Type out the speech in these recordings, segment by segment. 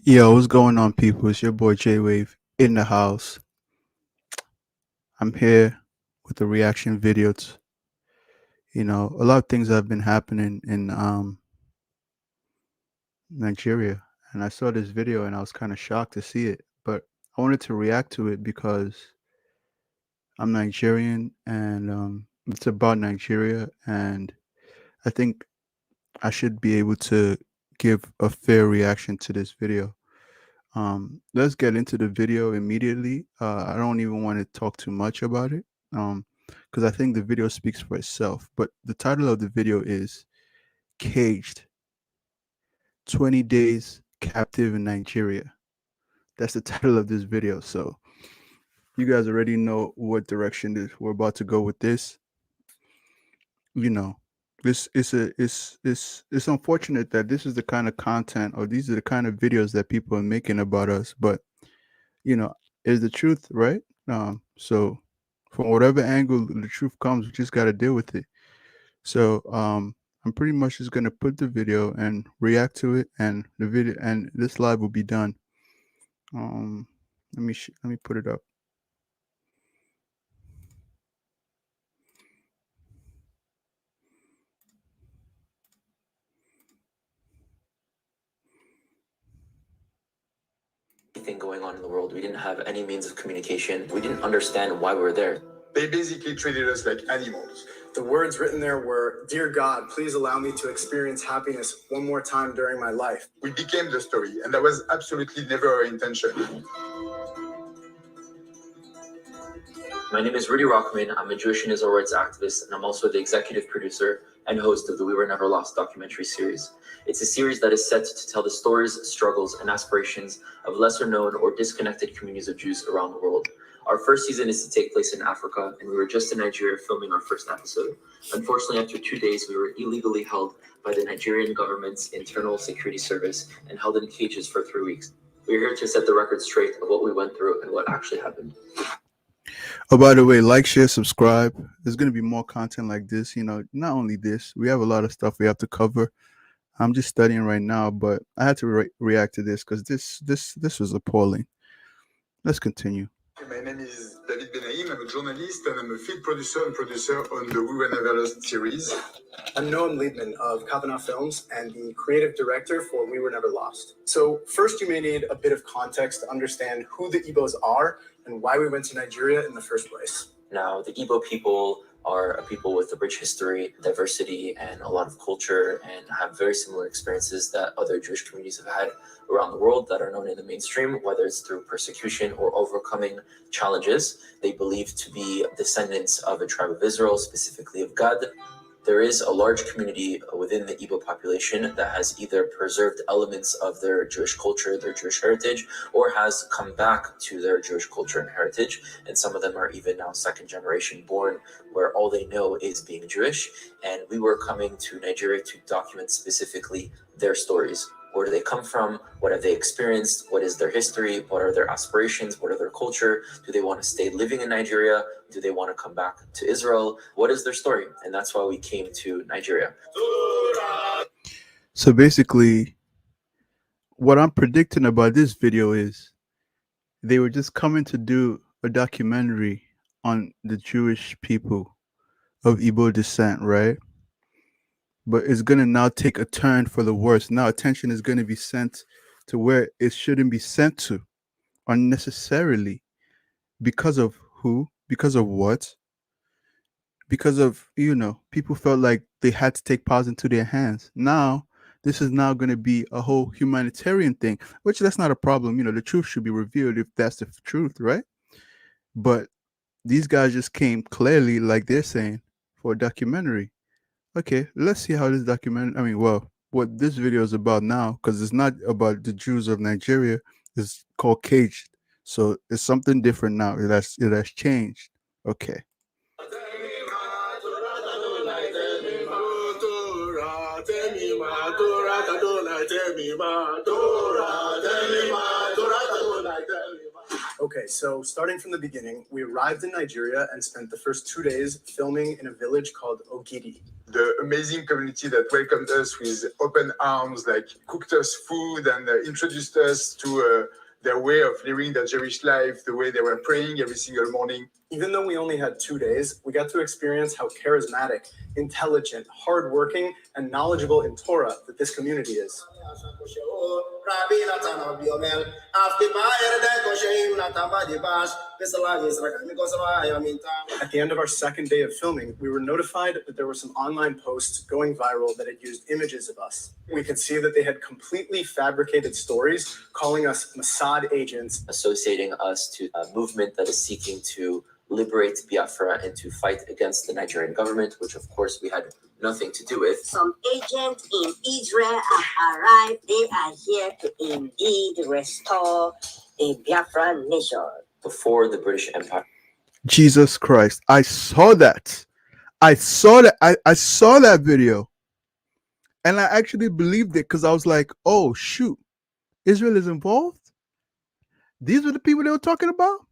Yo, what's going on, people? It's your boy J Wave in the house. I'm here with a reaction video to, a lot of things have been happening in Nigeria. And I saw this video and I was kind of shocked to see it. But I wanted to react to it because I'm Nigerian and it's about Nigeria. And I think I should be able to give a fair reaction to this video. Let's get into the video immediately. I don't even want to talk too much about it, because I think the video speaks for itself. But the title of the video is "Caged: 20 Days Captive in Nigeria." That's the title of this video. So you guys already know what direction we're about to go with this. You know, this is it's unfortunate that this is the kind of content or these are the kind of videos that people are making about us, but you know, is the truth, right? So from whatever angle the truth comes, we just got to deal with it. So I'm pretty much just gonna put the video and react to it, and the video and this live will be done. Um, let me put it up. Anything going on in the world. We didn't have any means of communication. We didn't understand why we were there. They basically treated us like animals. The words written there were, "Dear God, please allow me to experience happiness one more time during my life." We became the story, and that was absolutely never our intention. My name is Rudy Rockman. I'm a Jewish and Israel rights activist, and I'm also the executive producer and host of the We Were Never Lost documentary series. It's a series that is set to tell the stories, struggles, and aspirations of lesser known or disconnected communities of Jews around the world. Our first season is to take place in Africa, and we were just in Nigeria filming our first episode. Unfortunately, after 2 days, we were illegally held by the Nigerian government's internal security service and held in cages for 3 weeks. We're here to set the record straight of what we went through and what actually happened. Oh, by the way, like, share, subscribe. There's gonna be more content like this. Not only this, we have a lot of stuff we have to cover. I'm just studying right now, but I had to react to this because this was appalling. Let's continue. My name is David Benaim. I'm a journalist and I'm a field producer and producer on the We Were Never Lost series. I'm Noam Liebman of Kavanaugh Films and the creative director for We Were Never Lost. So first, you may need a bit of context to understand who the Igbos are and why we went to Nigeria in the first place. Now, the Igbo people are a people with a rich history, diversity, and a lot of culture, and have very similar experiences that other Jewish communities have had around the world that are known in the mainstream, whether it's through persecution or overcoming challenges. They believe to be descendants of a tribe of Israel, specifically of Gad. There is a large community within the Igbo population that has either preserved elements of their Jewish culture, their Jewish heritage, or has come back to their Jewish culture and heritage. And some of them are even now second generation born, where all they know is being Jewish. And we were coming to Nigeria to document specifically their stories. Where do they come from? What have they experienced? What is their history? What are their aspirations? What are their culture? Do they want to stay living in Nigeria? Do they want to come back to Israel? What is their story? And that's why we came to Nigeria. So basically, what I'm predicting about this video is they were just coming to do a documentary on the Jewish people of Igbo descent, right? But it's going to now take a turn for the worse. Now attention is going to be sent to where it shouldn't be sent to unnecessarily. Because of who? Because of what? Because of, people felt like they had to take powers into their hands. Now, this is now going to be a whole humanitarian thing, which that's not a problem. The truth should be revealed if that's the truth, right? But these guys just came clearly, like they're saying, for a documentary. Okay, let's see how this what this video is about now, because it's not about the Jews of Nigeria. It's called CAGED. So it's something different now. It has changed. Okay. Okay, so starting from the beginning, we arrived in Nigeria and spent the first 2 days filming in a village called Ogidi. The amazing community that welcomed us with open arms, like cooked us food and introduced us to their way of living their Jewish life, the way they were praying every single morning. Even though we only had 2 days, we got to experience how charismatic, intelligent, hardworking, and knowledgeable in Torah that this community is. At the end of our second day of filming, we were notified that there were some online posts going viral that had used images of us. We could see that they had completely fabricated stories calling us Mossad agents, associating us to a movement that is seeking to liberate Biafra and to fight against the Nigerian government, which of course we had nothing to do with. Some agents in Israel have arrived. They are here to indeed restore a Biafran nation. Before the British Empire. Jesus Christ. I saw that. I saw that video. And I actually believed it because I was like, oh, shoot. Israel is involved? These were the people they were talking about?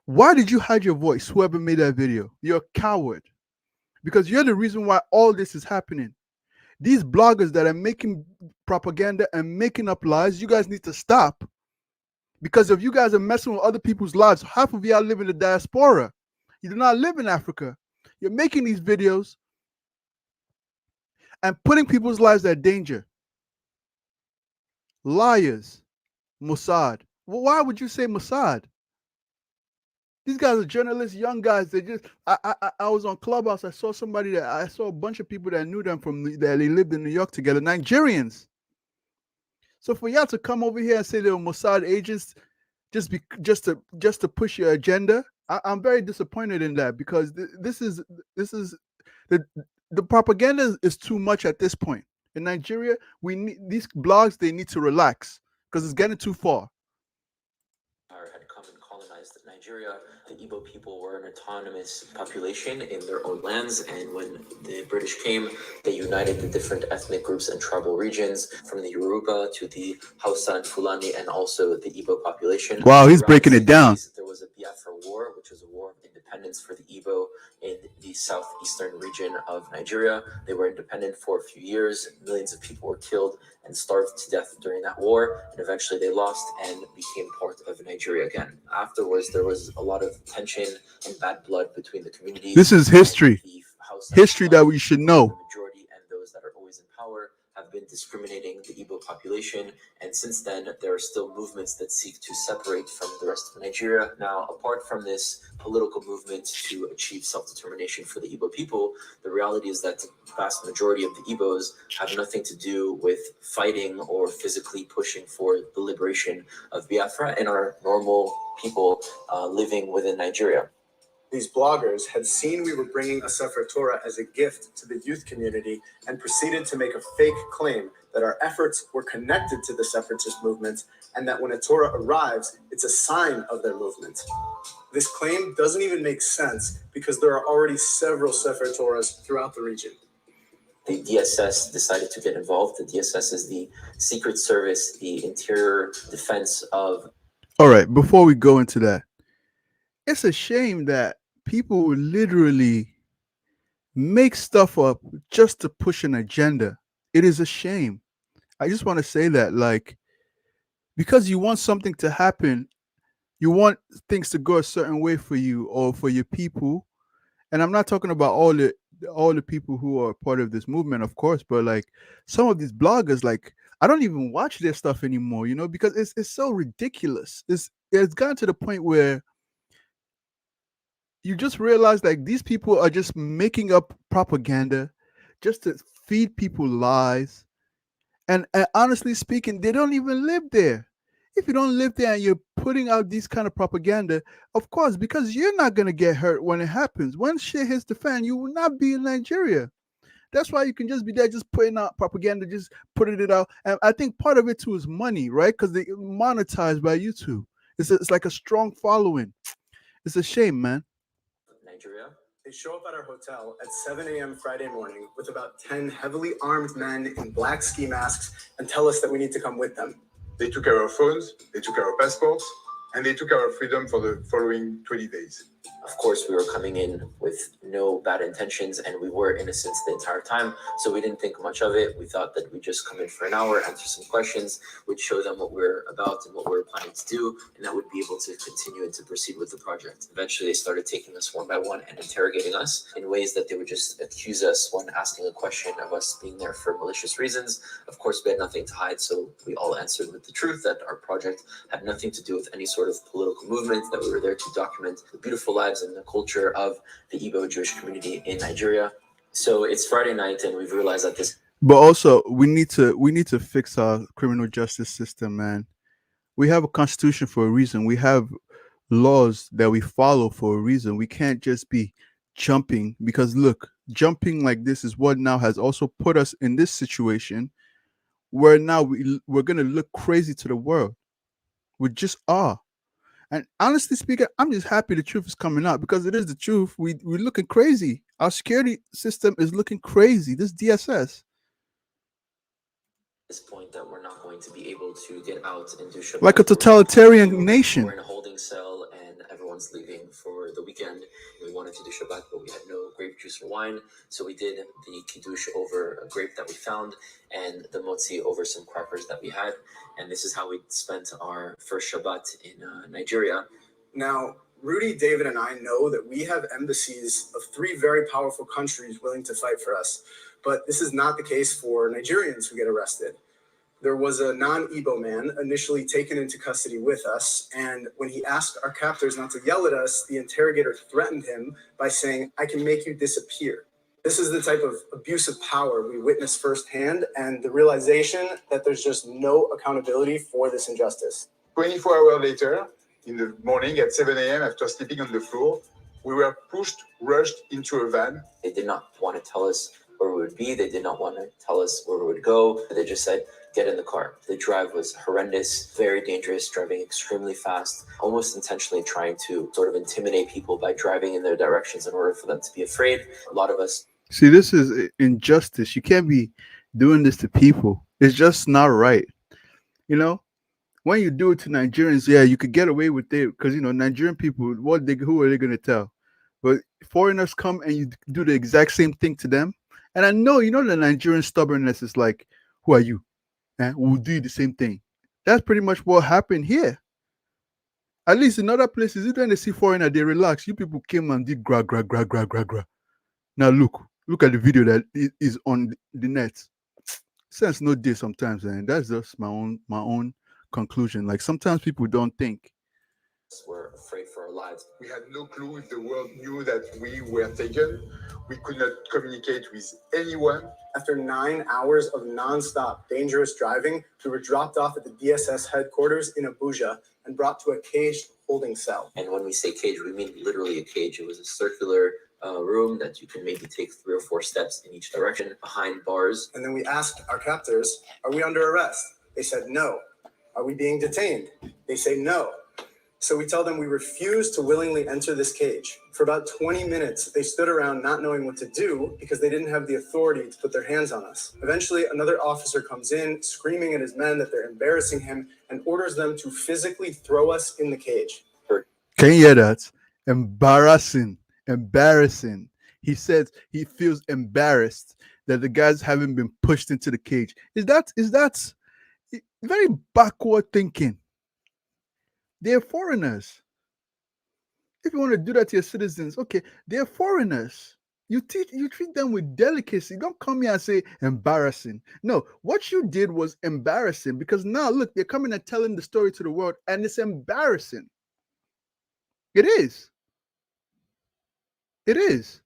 Why did you hide your voice, whoever made that video? You're a coward. Because you're the reason why all this is happening. These bloggers that are making propaganda and making up lies, you guys need to stop. Because if you guys are messing with other people's lives, half of y'all live in the diaspora. You do not live in Africa. You're making these videos and putting people's lives at danger. Liars. Mossad. Well, why would you say Mossad? These guys are journalists, young guys. They just I was on Clubhouse. I saw a bunch of people that knew them that they lived in New York together, Nigerians. So for y'all to come over here and say they were Mossad agents just to push your agenda, I'm very disappointed in that, because this is the propaganda is too much at this point. In Nigeria, we need these blogs, they need to relax because it's getting too far. Had come and colonized Nigeria. The Igbo people were an autonomous population in their own lands, and when the British came, they united the different ethnic groups and tribal regions, from the Yoruba to the Hausa and Fulani, and also the Igbo population. Wow, he's breaking it down. There was a Biafra War, which was a war of independence for the Igbo in the southeastern region of Nigeria. They were independent for a few years. Millions of people were killed and starved to death during that war, and eventually they lost and became part of Nigeria again. Afterwards, there was a lot of tension and bad blood between the communities. This is history. History that we should know. The majority and those that are always in power have been discriminating the Igbo population, and since then there are still movements that seek to separate from the rest of Nigeria. Now, apart from this political movement to achieve self-determination for the Igbo people, the reality is that the vast majority of the Igbos have nothing to do with fighting or physically pushing for the liberation of Biafra and are normal people living within Nigeria. These bloggers had seen we were bringing a Sefer Torah as a gift to the youth community and proceeded to make a fake claim that our efforts were connected to the separatist movement and that when a Torah arrives, it's a sign of their movement. This claim doesn't even make sense because there are already several Sefer Torahs throughout the region. The DSS decided to get involved. The DSS is the Secret Service, the Interior Defense of... All right, before we go into that, it's a shame that people literally make stuff up just to push an agenda. It is a shame. I just want to say that, like, because you want something to happen, you want things to go a certain way for you or for your people. And I'm not talking about all the people who are part of this movement, of course, but like some of these bloggers, like I don't even watch their stuff anymore, you know, because it's so ridiculous. It's gotten to the point where you just realize like these people are just making up propaganda just to feed people lies. And honestly speaking, they don't even live there. If you don't live there and you're putting out these kind of propaganda, of course, because you're not going to get hurt when it happens. When shit hits the fan, you will not be in Nigeria. That's why you can just be there, just putting out propaganda, just putting it out. And I think part of it too is money, right? Because they monetize by YouTube. It's like a strong following. It's a shame, man. Nigeria. They show up at our hotel at 7 a.m. Friday morning with about 10 heavily armed men in black ski masks and tell us that we need to come with them. They took our phones, they took our passports, and they took our freedom for the following 20 days. Of course, we were coming in with no bad intentions, and we were innocent the entire time, so we didn't think much of it. We thought that we'd just come in for an hour, answer some questions, we'd show them what we're about and what we're planning to do, and that would be able to continue and to proceed with the project. Eventually, they started taking us one by one and interrogating us in ways that they would just accuse us when asking a question of us being there for malicious reasons. Of course, we had nothing to hide, so we all answered with the truth that our project had nothing to do with any sort of political movement, that we were there to document the beautiful lives and the culture of the Igbo Jewish community in Nigeria. So it's Friday night, and we've realized that this. But also, we need to fix our criminal justice system, man. We have a constitution for a reason. We have laws that we follow for a reason. We can't just be jumping, because look, jumping like this is what now has also put us in this situation where now we're gonna look crazy to the world. We just are. And honestly speaking, I'm just happy the truth is coming out, because it is the truth. We're looking crazy. Our security system is looking crazy. This DSS. This point that we're not going to be able to get out and do Shabbat. Like a totalitarian nation. We're in a holding cell, and everyone's leaving for the weekend. We wanted to do Shabbat, but we had no grape juice or wine, so we did the kiddush over a grape that we found, and the motzi over some crackers that we had, and this is how we spent our first Shabbat in Nigeria. Now, Rudy, David, and I know that we have embassies of 3 very powerful countries willing to fight for us, but this is not the case for Nigerians who get arrested. There was a non-Igbo man initially taken into custody with us, and when he asked our captors not to yell at us, the interrogator threatened him by saying, "I can make you disappear." This is the type of abuse of power we witness firsthand, and the realization that there's just no accountability for this injustice. 24 hours later, in the morning at 7 a.m., after sleeping on the floor, we were rushed into a van. They did not want to tell us where we would be. They did not want to tell us where we would go. They just said, get in the car. The drive was horrendous, very dangerous, driving extremely fast, almost intentionally trying to sort of intimidate people by driving in their directions in order for them to be afraid. A lot of us. See, this is injustice. You can't be doing this to people. It's just not right. You know, when you do it to Nigerians, yeah, you could get away with it, because, you know, Nigerian people, who are they going to tell? But foreigners come and you do the exact same thing to them. And I know, you know, the Nigerian stubbornness is like, who are you? And we'll do the same thing. That's pretty much what happened here. At least in other places, when they see foreigner, they relax. You people came and did gra. Now look at the video that is on the net. Sense no day sometimes, and that's just my own conclusion. Like, sometimes people don't think. We're afraid for our lives. We had no clue if the world knew that we were taken. We could not communicate with anyone. After 9 hours of nonstop dangerous driving, we were dropped off at the DSS headquarters in Abuja and brought to a caged holding cell. And when we say cage, we mean literally a cage. It was a circular room that you can maybe take 3 or 4 steps in each direction, behind bars. And then we asked our captors, are we under arrest? They said no. Are we being detained? They say no. So we tell them we refuse to willingly enter this cage. For about 20 minutes, they stood around not knowing what to do because they didn't have the authority to put their hands on us. Eventually, another officer comes in, screaming at his men that they're embarrassing him, and orders them to physically throw us in the cage. Can you hear that? Embarrassing. He says he feels embarrassed that the guys haven't been pushed into the cage. Is that very backward thinking? They're foreigners. If you want to do that to your citizens, okay, they're foreigners. You treat them with delicacy. Don't come here and say embarrassing. No, what you did was embarrassing, because now look, they're coming and telling the story to the world, and it's embarrassing. It is. It is.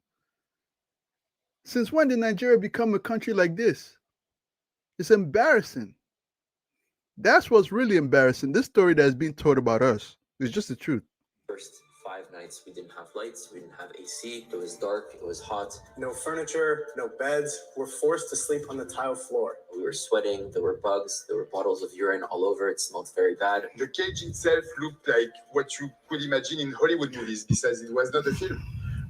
Since when did Nigeria become a country like this? It's embarrassing. That's what's really embarrassing. This story that has been told about us is just the truth. First 5 nights, we didn't have lights, we didn't have AC, it was dark, it was hot. No furniture, no beds. We're forced to sleep on the tile floor. We were sweating, there were bugs, there were bottles of urine all over, it smelled very bad. The cage itself looked like what you could imagine in Hollywood movies, besides it was not a film.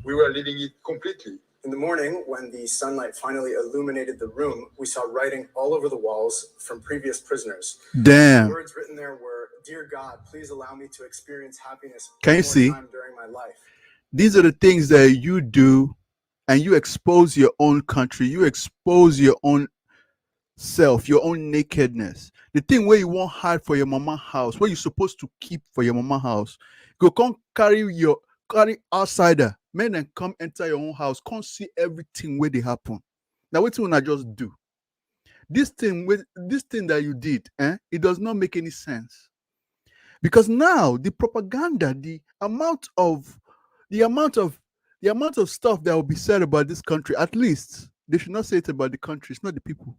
We were living it completely. In the morning, when the sunlight finally illuminated the room, we saw writing all over the walls from previous prisoners. Damn. The words written there were, dear God, please allow me to experience happiness Can you one more see? time during my life. These are the things that you do, and you expose your own country. You expose your own self, your own nakedness. The thing where you won't hide for your mama house, where you're supposed to keep for your mama house. Go come carry outsider. Men and come enter your own house, come see everything where they happen. Now what will I just do? This thing that you did, it does not make any sense. Because now the propaganda, the amount of stuff that will be said about this country, at least they should not say it about the country. It's not the people.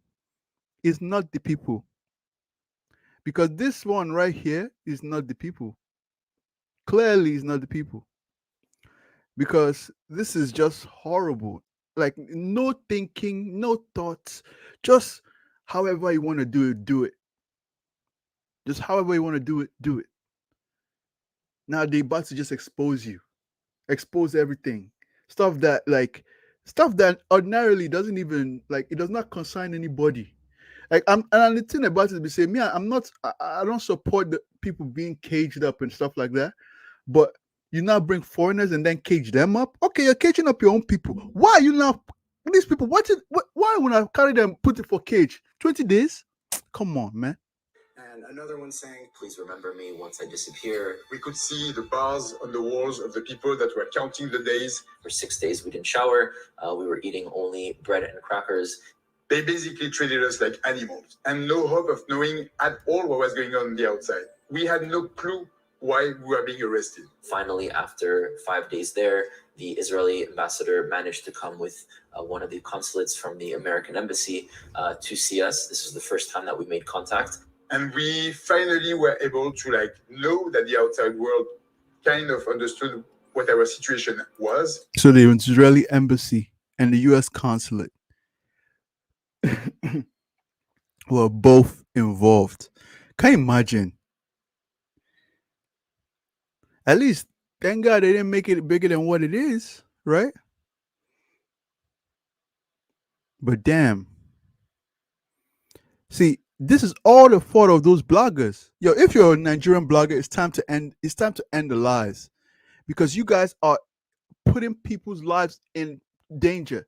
It's not the people. Because this one right here is not the people. Clearly, it's not the people. Because this is just horrible. Like, no thinking, no thoughts. Just however you want to do it, do it. Just however you want to do it, do it. Now they're about to just expose you. Expose everything. Stuff that ordinarily doesn't even, like, it does not concern anybody. Like, and the thing about it is, say, me, I don't support the people being caged up and stuff like that. But you now bring foreigners and then cage them up. Okay, you're caging up your own people. Why are you now these people? Why when I carry them, put it for cage? 20 days? Come on, man. And another one saying, Please remember me once I disappear. We could see the bars on the walls of the people that were counting the days. For 6 days, we didn't shower. We were eating only bread and crackers. They basically treated us like animals and no hope of knowing at all what was going on the outside. We had no clue why we were being arrested. Finally, after 5 days there, the Israeli ambassador managed to come with one of the consulates from the American embassy to see us. This was the first time that we made contact. And we finally were able to know that the outside world kind of understood what our situation was. So the Israeli embassy and the U.S. consulate were both involved. Can you imagine? At least, thank God they didn't make it bigger than what it is, right? But damn. See, this is all the fault of those bloggers. Yo, if you're a Nigerian blogger, it's time to end the lies. Because you guys are putting people's lives in danger.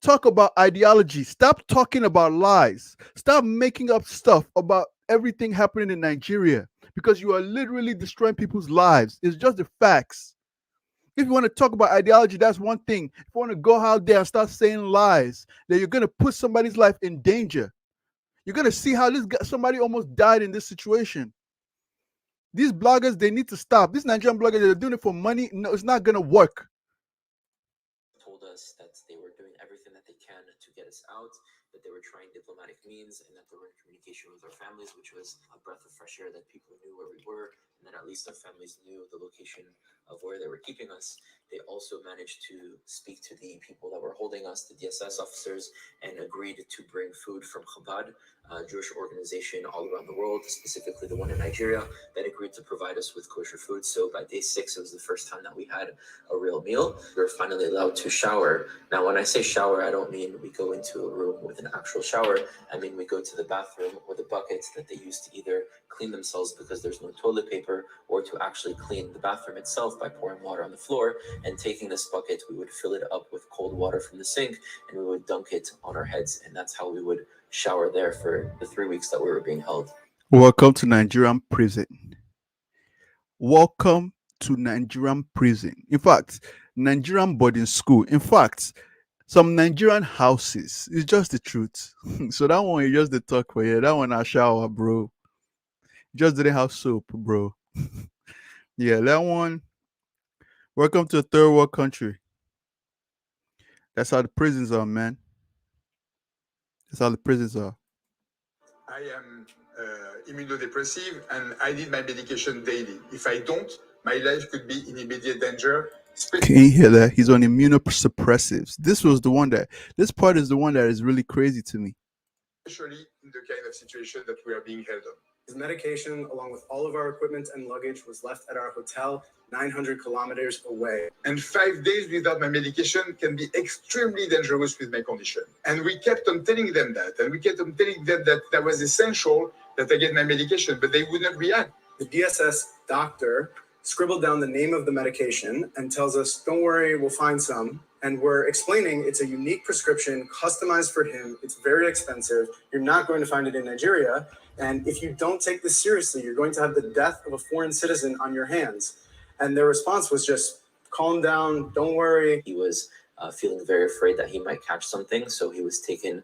Talk about ideology. Stop talking about lies. Stop making up stuff about everything happening in Nigeria, because you are literally destroying people's lives. It's just the facts. If you want to talk about ideology, that's one thing. If you want to go out there and start saying lies, then you're going to put somebody's life in danger. You're going to see how somebody almost died in this situation. These bloggers, they need to stop. These Nigerian bloggers, they're doing it for money. No, it's not going to work. Told us that they were doing everything that they can to get us out, that they were trying diplomatic means, and that they were in communication with our families, which was a breath of fresh air, that people knew where we were, and that at least our families knew the location of where they were keeping us. They also managed to speak to the people that were holding us, the DSS officers, and agreed to bring food from Chabad, a Jewish organization all around the world, specifically the one in Nigeria, that agreed to provide us with kosher food. So by day 6, it was the first time that we had a real meal. We were finally allowed to shower. Now, when I say shower, I don't mean we go into a room with an actual shower. I mean we go to the bathroom with a bucket that they use to either clean themselves because there's no toilet paper, or to actually clean the bathroom itself by pouring water on the floor and taking this bucket. We would fill it up with cold water from the sink and we would dunk it on our heads, and that's how we would shower there for the 3 weeks that we were being held. Welcome to Nigerian prison. Welcome to Nigerian prison. In fact, Nigerian boarding school. In fact, some Nigerian houses. It's just the truth. So that one is just the talk for you. That one I shower, bro. Just didn't have soap, bro. Yeah, that one. Welcome to a third world country. That's how the prisons are, man. That's how the prisons are. I am immunodepressive and I need my medication daily. If I don't, my life could be in immediate danger. Can you hear that? He's on immunosuppressives. This part is the one that is really crazy to me. Especially in the kind of situation that we are being held on. his medication, along with all of our equipment and luggage, was left at our hotel 900 kilometers away. And 5 days without my medication can be extremely dangerous with my condition. And we kept on telling them that. And we kept on telling them that that was essential, that I get my medication, but they would not react. The DSS doctor scribbled down the name of the medication and tells us, don't worry, we'll find some. And we're explaining it's a unique prescription customized for him. It's very expensive. You're not going to find it in Nigeria. And if you don't take this seriously, you're going to have the death of a foreign citizen on your hands. And their response was just, calm down, don't worry. He was feeling very afraid that he might catch something, so he was taken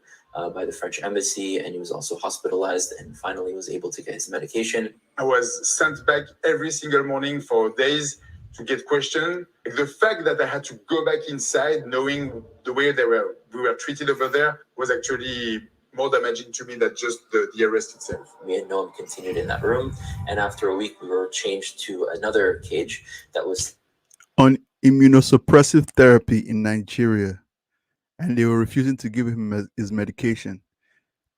by the French embassy, and he was also hospitalized, and finally was able to get his medication. I was sent back every single morning for days to get questioned. The fact that I had to go back inside, knowing the way we were treated over there, was actually more damaging to me than just the arrest itself. Me and Noam continued in that room, and after a week, we were changed to another cage that was On immunosuppressive therapy in Nigeria, and they were refusing to give him his medication.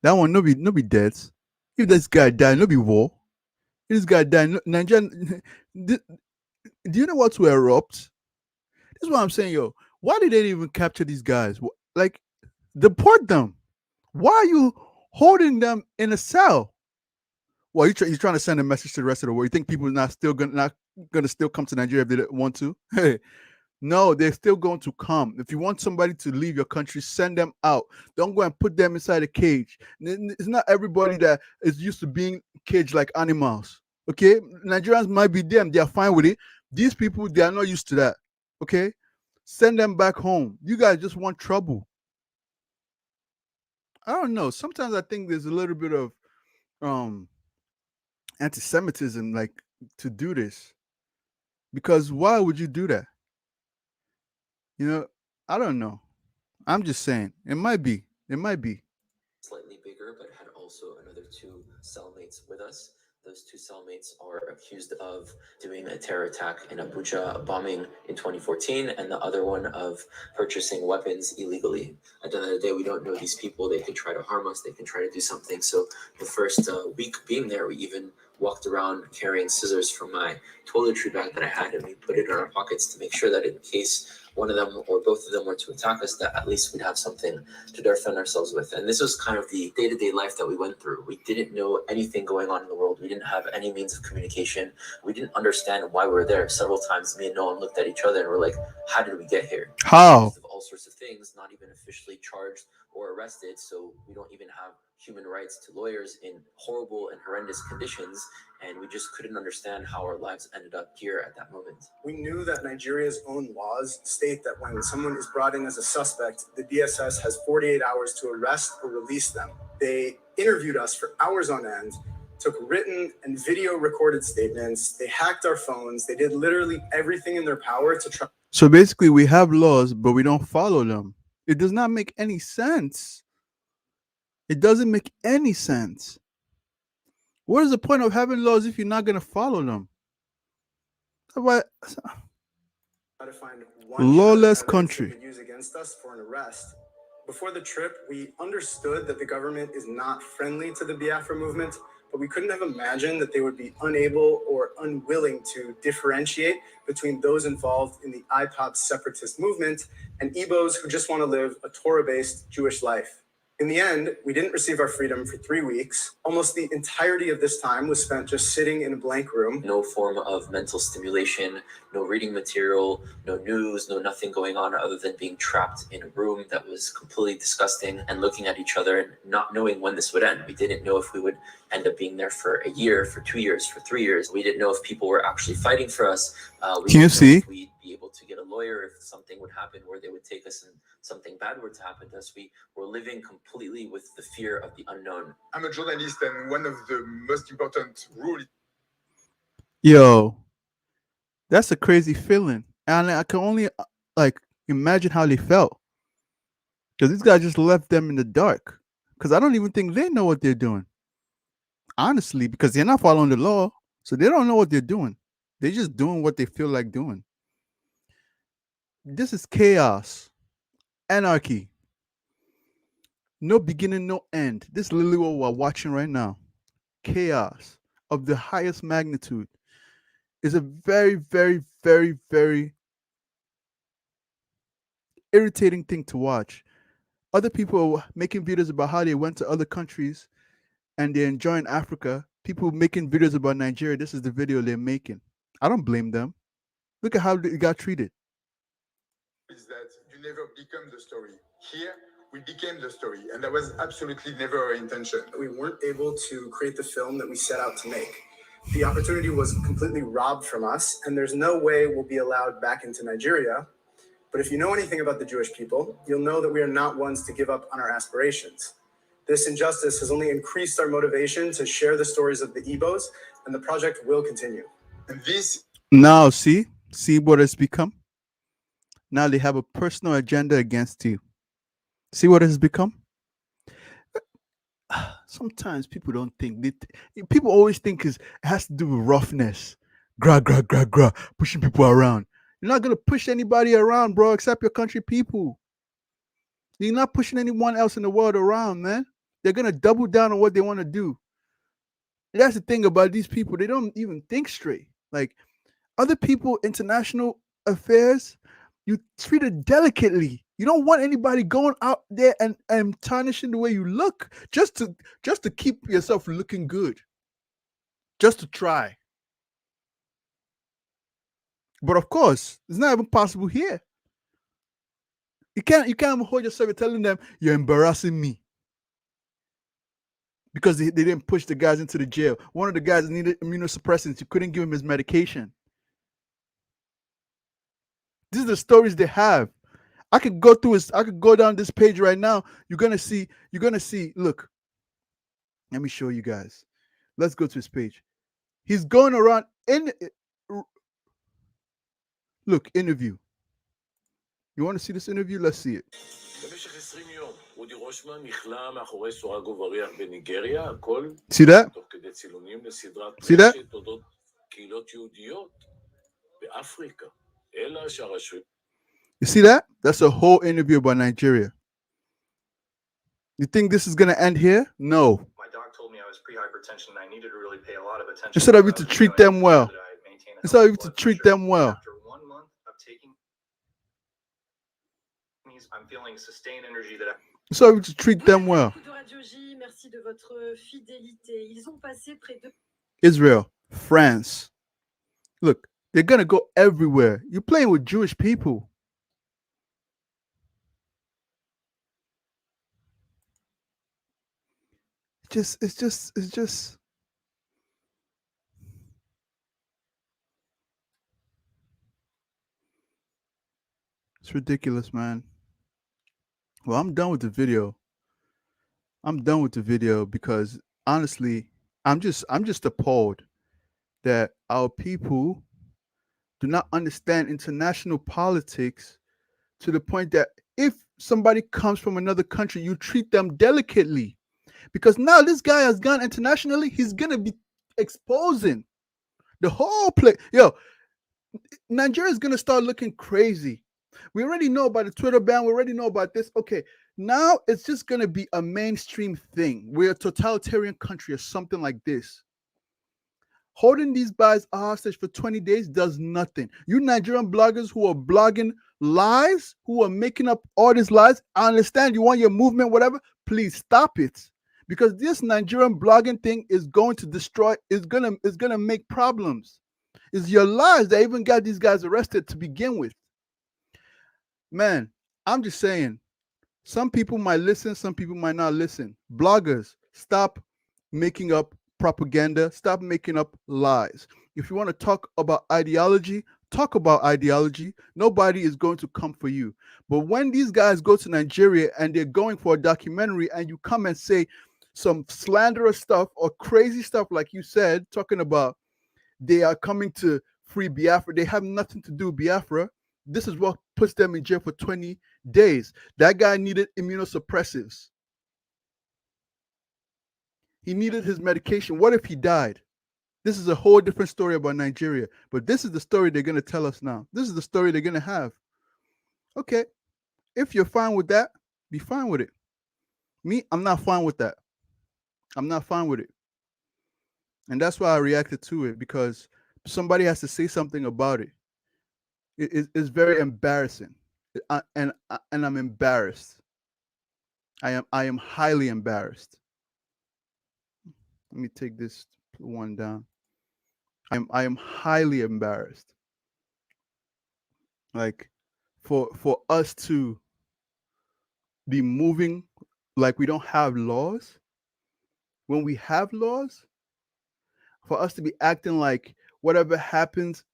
That one, no be deaths. If this guy died, no be war. If this guy died, Nigerian. Do you know what to erupt? This is what I'm saying, yo. Why did they even capture these guys? Like, deport them. Why are you holding them in a cell? Well, you're trying to send a message to the rest of the world. You think people are not gonna still come to Nigeria if they want to? Hey, no, they're still going to come. If you want somebody to leave your country, send them out. Don't go and put them inside a cage. It's not everybody that is used to being caged like animals. Okay, Nigerians might be them. They are fine with it. These people, they are not used to that. Okay, send them back home. You guys just want trouble. I don't know. Sometimes I think there's a little bit of anti-Semitism, like, to do this, because why would you do that? You know, I don't know. I'm just saying it might be. slightly bigger, but had also another two cellmates with us. Those two cellmates are accused of doing a terror attack in Abuja, bombing in 2014, and the other one of purchasing weapons illegally. At the end of the day, we don't know these people. They can try to harm us. They can try to do something. So the first week being there, we even walked around carrying scissors from my toiletry bag that I had, and we put it in our pockets to make sure that in case one of them or both of them were to attack us, that at least we'd have something to defend ourselves with. And this was kind of the day-to-day life that we went through. We didn't know anything going on in the world. We didn't have any means of communication. We didn't understand why we were there. Several times me and Noam looked at each other and were like, how did we get here? How? Of all sorts of things, not even officially charged or arrested, so we don't even have human rights to lawyers in horrible and horrendous conditions, and we just couldn't understand how our lives ended up here at that moment. We knew that Nigeria's own laws state that when someone is brought in as a suspect, the DSS has 48 hours to arrest or release them. They interviewed us for hours on end, took written and video recorded statements, they hacked our phones, they did literally everything in their power to try. So basically, we have laws, but we don't follow them. It does not make any sense. It doesn't make any sense. What is the point of having laws if you're not going to follow them? Try to find one lawless country use against us for an arrest. Before the trip, we understood that the government is not friendly to the Biafra movement, but we couldn't have imagined that they would be unable or unwilling to differentiate between those involved in the IPOB separatist movement and Igbos who just want to live a Torah-based Jewish life. In the end, we didn't receive our freedom for 3 weeks. Almost the entirety of this time was spent just sitting in a blank room. No form of mental stimulation, no reading material, no news, no nothing going on other than being trapped in a room that was completely disgusting and looking at each other and not knowing when this would end. We didn't know if we would end up being there for a year, for 2 years, for 3 years. We didn't know if people were actually fighting for us. We Can you didn't know see? if we'd be able to get a lawyer if something would happen where they would take us and something bad were to happen to us. We were living completely with the fear of the unknown. I'm a journalist, and one of the most important rules. Yo, that's a crazy feeling, and I can only imagine how they felt, because this guy just left them in the dark, because I don't even think they know what they're doing, honestly, because they're not following the law, so they don't know what they're doing. They're just doing what they feel like doing. This is chaos, anarchy, no beginning, no end. This is literally what we're watching right now. Chaos of the highest magnitude. Is a very, very, very, very irritating thing to watch. Other people are making videos about how they went to other countries and they're enjoying Africa, people making videos about Nigeria, this is the video they're making. I don't blame them. Look at how it got treated. Is that you never become the story. Here, we became the story, and that was absolutely never our intention. We weren't able to create the film that we set out to make. The opportunity was completely robbed from us, and there's no way we'll be allowed back into Nigeria. But if you know anything about the Jewish people, you'll know that we are not ones to give up on our aspirations. This injustice has only increased our motivation to share the stories of the Igbos, and the project will continue. And this Now, see what it's become? Now they have a personal agenda against you. See what it has become? Sometimes people don't think. People always think it has to do with roughness. Gra, pushing people around. You're not going to push anybody around, bro, except your country people. You're not pushing anyone else in the world around, man. They're going to double down on what they want to do. And that's the thing about these people. They don't even think straight. Like, other people, international affairs, you treat it delicately. You don't want anybody going out there and tarnishing the way you look just to keep yourself looking good. Just to try. But of course, it's not even possible here. You can't hold yourself. You're telling them you're embarrassing me. Because they didn't push the guys into the jail. One of the guys needed immunosuppressants. You couldn't give him his medication. These are the stories they have. I could go down this page right now. You're gonna see. Look, let me show you guys. Let's go to his page. He's going around look, interview. You want to see this interview? Let's see it. See that? See that? You see that? That's a whole interview about Nigeria. You think this is going to end here? No. My doc told me I was pre-hypertension and I needed to really pay a lot of attention. Instead of you to treat them well. Instead of you to treat them well. After 1 month of taking these, I'm feeling sustained energy that Instead of you to treat them well. Israel, France. Look, they're going to go everywhere. You're playing with Jewish people. It's just it's ridiculous, man. Well, I'm done with the video. I'm done with the video because honestly, I'm just appalled that our people do not understand international politics to the point that if somebody comes from another country, you treat them delicately. Because now this guy has gone internationally, he's gonna be exposing the whole place. Yo, Nigeria is gonna start looking crazy. We already know about the Twitter ban. We already know about this. Okay, now it's just gonna be a mainstream thing. We're a totalitarian country or something like this. Holding these guys hostage for 20 days does nothing. You Nigerian bloggers who are blogging lies, who are making up all these lies, I understand you want your movement, whatever. Please stop it. Because this Nigerian blogging thing is going to destroy, is gonna make problems. It's your lies that even got these guys arrested to begin with. Man, I'm just saying, some people might listen, some people might not listen. Bloggers, stop making up propaganda, stop making up lies. If you want to talk about ideology, talk about ideology. Nobody is going to come for you. But when these guys go to Nigeria and they're going for a documentary and you come and say some slanderous stuff or crazy stuff like you said, talking about they are coming to free Biafra, they have nothing to do with Biafra. This is what puts them in jail for 20 days. That guy needed immunosuppressives. He needed his medication. What if he died? This is a whole different story about Nigeria. But this is the story they're going to tell us now. This is the story they're going to have. Okay. If you're fine with that, be fine with it. Me, I'm not fine with that. I'm not fine with it. And that's why I reacted to it, because somebody has to say something about it. It's very embarrassing. And I'm embarrassed. I am highly embarrassed. Let me take this one down. I am highly embarrassed. Like, for us to be moving like we don't have laws, when we have laws, for us to be acting like whatever happens,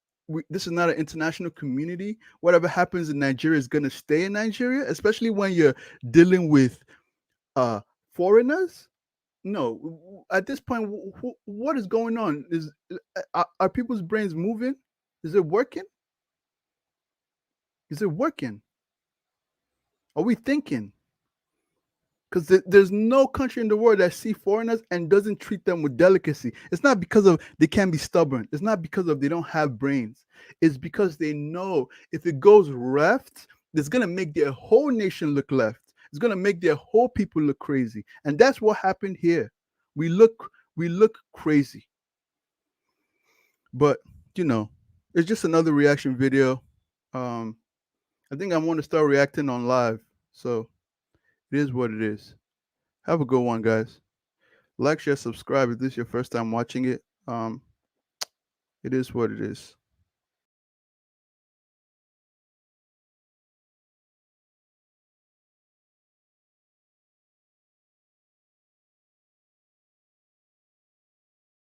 this is not an international community. Whatever happens in Nigeria is gonna stay in Nigeria, especially when you're dealing with uh foreigners. No, at this point, what is going on? Are people's brains moving? Is it working? Is it working? Are we thinking? Because there's no country in the world that see foreigners and doesn't treat them with delicacy. It's not because of they can be stubborn. It's not because of they don't have brains. It's because they know if it goes left, it's gonna make their whole nation look left. It's gonna make their whole people look crazy. And that's what happened here. We look crazy. But it's just another reaction video. I think I want to start reacting on live. So it is what it is. Have a good one, guys. Like, share, subscribe if this is your first time watching it. It is what it is.